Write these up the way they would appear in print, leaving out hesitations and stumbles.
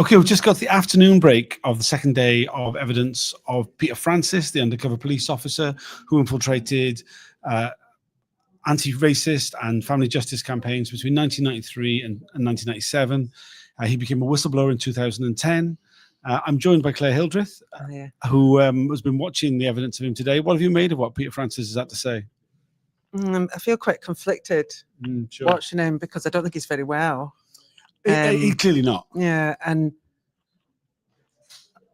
Okay, we've just got the afternoon break of the second day of evidence of Peter Francis, the undercover police officer who infiltrated anti-racist and family justice campaigns between 1993 and 1997. He became a whistleblower in 2010. I'm joined by Claire Hildreth, who has been watching the evidence of him today. What have you made of what Peter Francis has had to say? I feel quite conflicted watching him because I don't think he's very well. He's clearly not. Yeah, and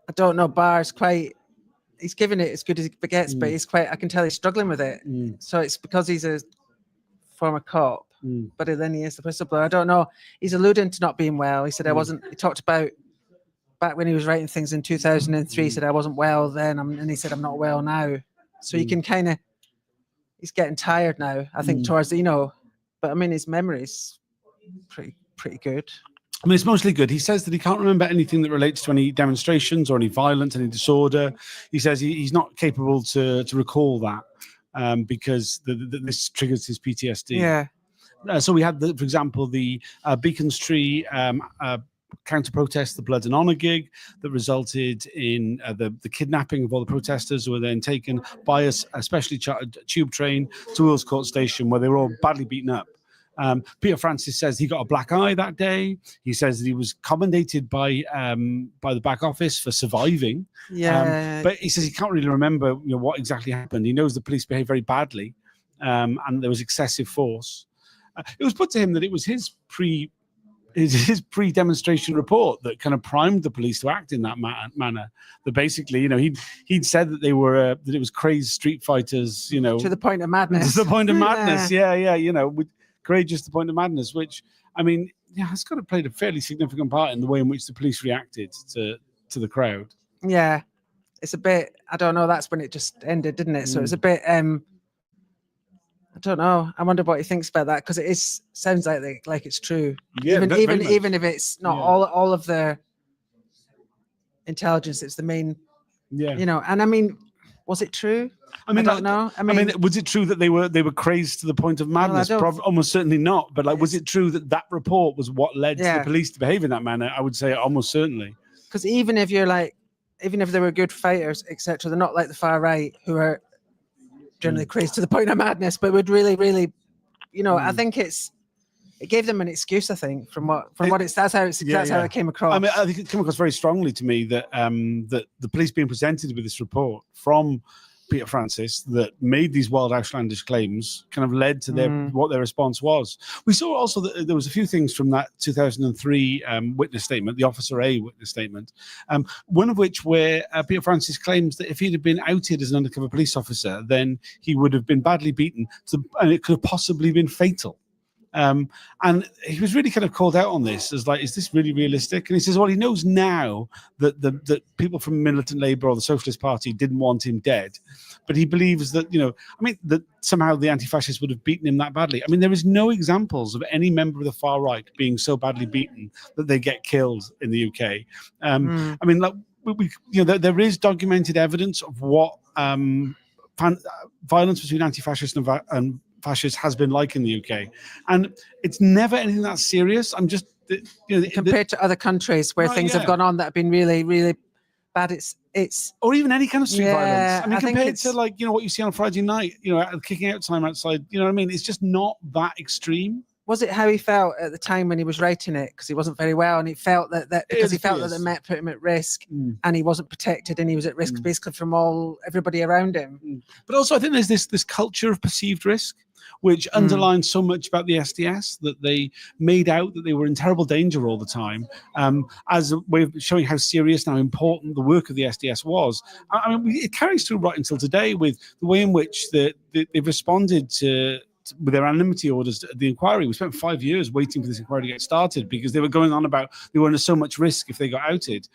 I don't know, Barr's he's giving it as good as he gets, but I can tell he's struggling with it. So it's because he's a former cop, but then he is the whistleblower. I don't know. He's alluding to not being well. He said, he talked about back when he was writing things in 2003, he said, I wasn't well then. And he said, I'm not well now. So you can he's getting tired now, I think, towards but I mean, his memory's pretty good. I mean, it's mostly good. He says that he can't remember anything that relates to any demonstrations or any violence, any disorder. He says he's not capable to recall that because this triggers his PTSD. Yeah. So we had, for example, the Beacon Street counter-protest, the Blood and Honour gig that resulted in the kidnapping of all the protesters who were then taken by a specially chartered tube train to Earls Court Station, where they were all badly beaten up. Peter Francis says he got a black eye that day. He says that he was commendated by the back office for surviving. Yeah. But he says he can't really remember what exactly happened. He knows the police behaved very badly, and there was excessive force. It was put to him that it was his pre-demonstration report that kind of primed the police to act in that manner. That basically, he'd said that they were that it was crazed street fighters, to the point of madness. To the point of madness, with courageous to the point of madness. Which, I mean, it's got to play a fairly significant part in the way in which the police reacted to the crowd. Yeah, it's a bit. I don't know. That's when it just ended, didn't it? So it's a bit. I don't know. I wonder what he thinks about that, because it sounds like it's true. Yeah, even if it's not all of the intelligence, it's the main. Yeah. And I mean, was it true? I don't know. I mean, was it true that they were crazed to the point of madness? Almost certainly not. But was it true that report was what led to the police to behave in that manner? I would say almost certainly. Because even if they were good fighters, etc., they're not like the far right who are generally crazed to the point of madness, but would really, really, I think it gave them an excuse. I think that's how it came across. I mean, I think it came across very strongly to me that that the police being presented with this report from Peter Francis that made these wild, outlandish claims kind of led to what their response was. We saw also that there was a few things from that 2003 witness statement, the Officer A witness statement, one of which where Peter Francis claims that if he'd have been outed as an undercover police officer, then he would have been badly beaten, and it could have possibly been fatal. And he was really kind of called out on this as like, is this really realistic? And he says, well, he knows now that that people from Militant Labour or the Socialist Party didn't want him dead, but he believes that, that somehow the anti-fascists would have beaten him that badly. I mean, there is no examples of any member of the far right being so badly beaten that they get killed in the UK. I mean, like, there is documented evidence of what violence between anti-fascists and fascists has been like in the UK, and it's never anything that serious. I'm just compared to other countries where things have gone on that have been really, really bad. It's or even any kind of street violence. I mean, compared to what you see on Friday night, kicking out time outside. You know what I mean? It's just not that extreme. Was it how he felt at the time when he was writing it? Because he wasn't very well, and he felt that because he felt that the Met put him at risk, and he wasn't protected, and he was at risk basically from everybody around him. But also, I think there's this culture of perceived risk, which underlines so much about the SDS, that they made out that they were in terrible danger all the time, as a way of showing how serious and how important the work of the SDS was. I mean, it carries through right until today with the way in which they've responded with their anonymity orders at the inquiry. We spent 5 years waiting for this inquiry to get started because they were going on about they were under so much risk if they got outed.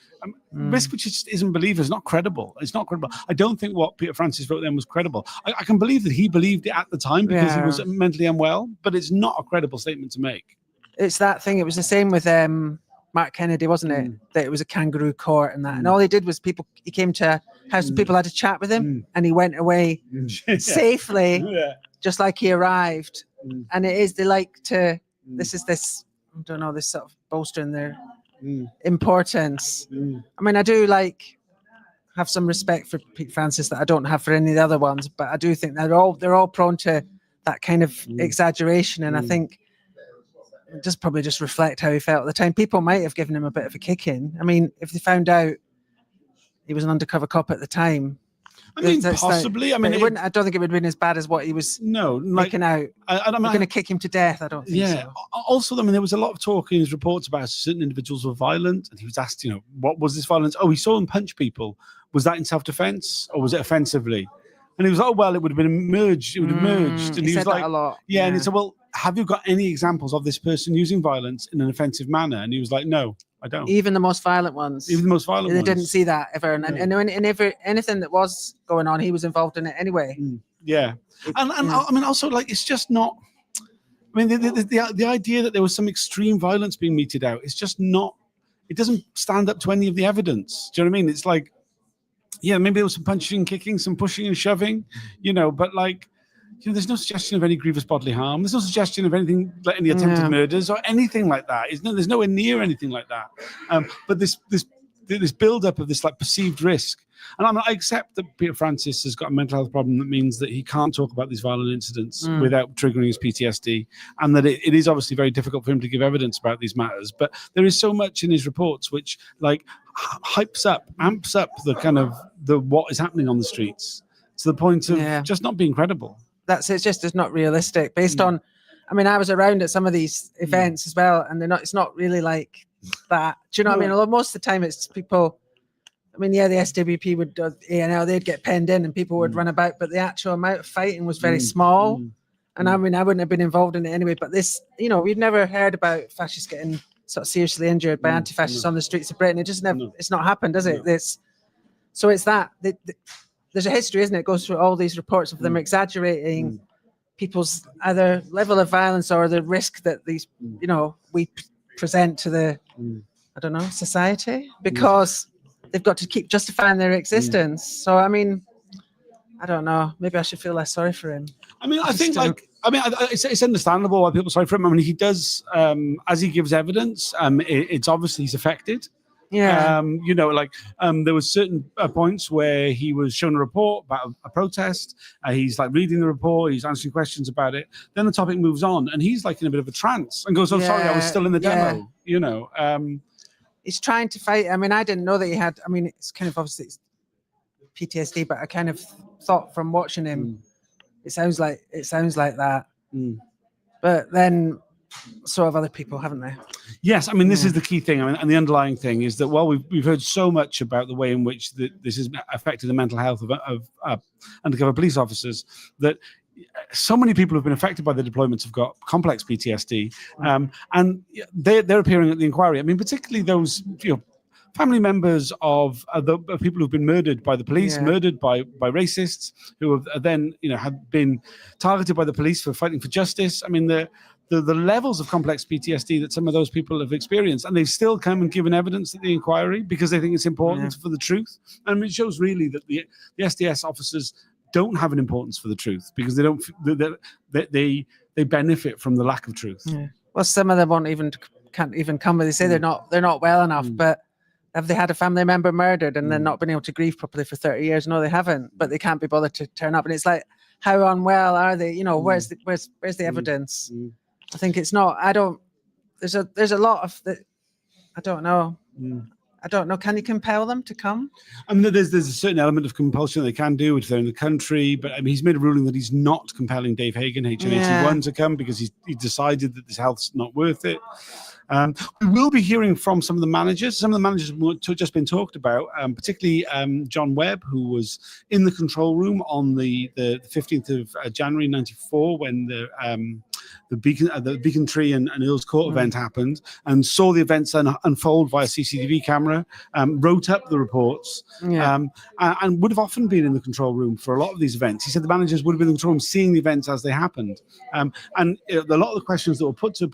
Risk which just isn't believable. It's not credible. It's not credible. I don't think what Peter Francis wrote then was credible. I can believe that he believed it at the time because he was mentally unwell, but it's not a credible statement to make. It's that thing. It was the same with Mark Kennedy, wasn't it? That it was a kangaroo court and that. And all he did was he came to a house and people had a chat with him and he went away safely. Just like he arrived, and they like to. This I don't know, this sort of bolstering their importance. I mean, I do have some respect for Pete Francis that I don't have for any of the other ones, but I do think they're all prone to that kind of exaggeration, and I think just probably just reflect how he felt at the time. People might have given him a bit of a kick in. I mean, if they found out he was an undercover cop at the time, I mean, possibly. I mean, I don't think it would have been as bad as what he was making out. I'm going to kick him to death. I don't think so. Also, I mean, there was a lot of talk in his reports about certain individuals were violent, and he was asked, what was this violence? Oh, he saw them punch people. Was that in self-defense or was it offensively? And he was like, oh, well, it would have been emerged. It would have merged. And he was said like, that a lot. Yeah, and he said, well, have you got any examples of this person using violence in an offensive manner? And he was like, no, I don't. Even the most violent ones. Even the most violent ones. They didn't see that ever. And anything that was going on, he was involved in it anyway. Yeah. And I mean, also, it's just not, I mean, the idea that there was some extreme violence being meted out, it's just not, it doesn't stand up to any of the evidence. Do you know what I mean? It's like, yeah, maybe there was some punching and kicking, some pushing and shoving, but there's no suggestion of any grievous bodily harm. There's no suggestion of anything like any attempted murders or anything like that. There's nowhere near anything like that. But this build-up of this perceived risk. And I accept that Peter Francis has got a mental health problem that means that he can't talk about these violent incidents without triggering his PTSD, and that it is obviously very difficult for him to give evidence about these matters. But there is so much in his reports which amps up the kind of what is happening on the streets to the point of just not being credible. It's not realistic based on, I mean, I was around at some of these events as well, and it's not really like that. Do you know what I mean? Although most of the time it's people, I mean, the SWP would, they'd get penned in and people would run about, but the actual amount of fighting was very small. And I mean, I wouldn't have been involved in it anyway, but this, we've never heard about fascists getting sort of seriously injured by anti-fascists on the streets of Britain. It just never, it's not happened, does it? So it's that. There's a history, isn't it? It goes through all these reports of them exaggerating people's either level of violence or the risk that these, we present to the, society, because they've got to keep justifying their existence. So, I mean, I don't know. Maybe I should feel less sorry for him. I mean, I think it's understandable why people are sorry for him. I mean, he does, as he gives evidence, it's obviously he's affected. Yeah. There was certain points where he was shown a report about a protest. He's reading the report. He's answering questions about it. Then the topic moves on, and he's in a bit of a trance and goes, "Oh, sorry, I was still in the demo." He's trying to fight. I mean, I didn't know that he had. I mean, it's kind of obviously PTSD, but I kind of thought from watching him, it sounds like that. But then, so have other people, haven't they? Yes, I mean, this is the key thing. I mean, and the underlying thing is that while we've heard so much about the way in which this has affected the mental health of undercover police officers, that so many people who've been affected by the deployments have got complex PTSD, and they're appearing at the inquiry. I mean, particularly those family members of the people who've been murdered by the police, murdered by racists, who have then have been targeted by the police for fighting for justice. I mean, the levels of complex PTSD that some of those people have experienced, and they've still come and given evidence at the inquiry because they think it's important for the truth. And it shows really that the SDS officers don't have an importance for the truth because they benefit from the lack of truth. Yeah. Well, some of them can't even come. They say they're not well enough, but have they had a family member murdered and then not been able to grieve properly for 30 years? No, they haven't, but they can't be bothered to turn up. And it's like, how unwell are they? Where's the evidence? I think it's not. There's a lot of that. I don't know. I don't know. Can you compel them to come? I mean, there's a certain element of compulsion that they can do if they're in the country, but I mean, he's made a ruling that he's not compelling Dave Hagan, HN81, to come because he decided that his health's not worth it. We will be hearing from some of the managers. Some of the managers have just been talked about, particularly John Webb, who was in the control room on the 15th of January 94 when the Beacon Tree and Earl's Court event happened, and saw the events unfold via CCTV camera, wrote up the reports, and would have often been in the control room for a lot of these events. He said the managers would have been in the control room seeing the events as they happened. And a lot of the questions that were put to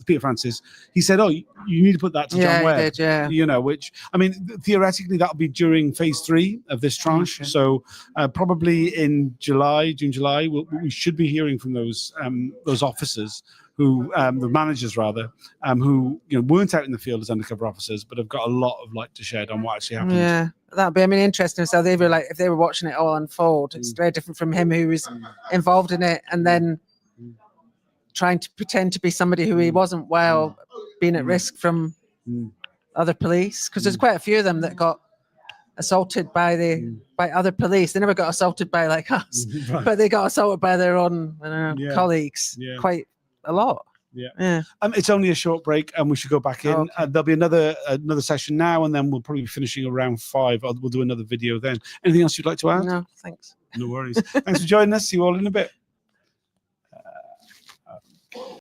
Peter Francis, he said, "Oh, you need to put that to John Yeah, he Webb. did, yeah. You know, which I mean, theoretically, that'll be during phase 3 of this tranche. Okay. So probably in June, July, we should be hearing from those officers who, the managers rather, who weren't out in the field as undercover officers, but have got a lot of light to shed on what actually happened. Yeah, that'd be, I mean, interesting. So they were like, if they were watching it all unfold, it's very different from him who was involved in it and then trying to pretend to be somebody who he wasn't, while being at risk from other police. Because there's quite a few of them that got assaulted by other police. They never got assaulted by like us, Right. but they got assaulted by their own Yeah. colleagues. Yeah. Quite a lot. Yeah. It's only a short break, and we should go back in. Okay. There'll be another session now, and then we'll probably be finishing around 5. We'll do another video then. Anything else you'd like to add? No, thanks. No worries. Thanks for joining us. See you all in a bit.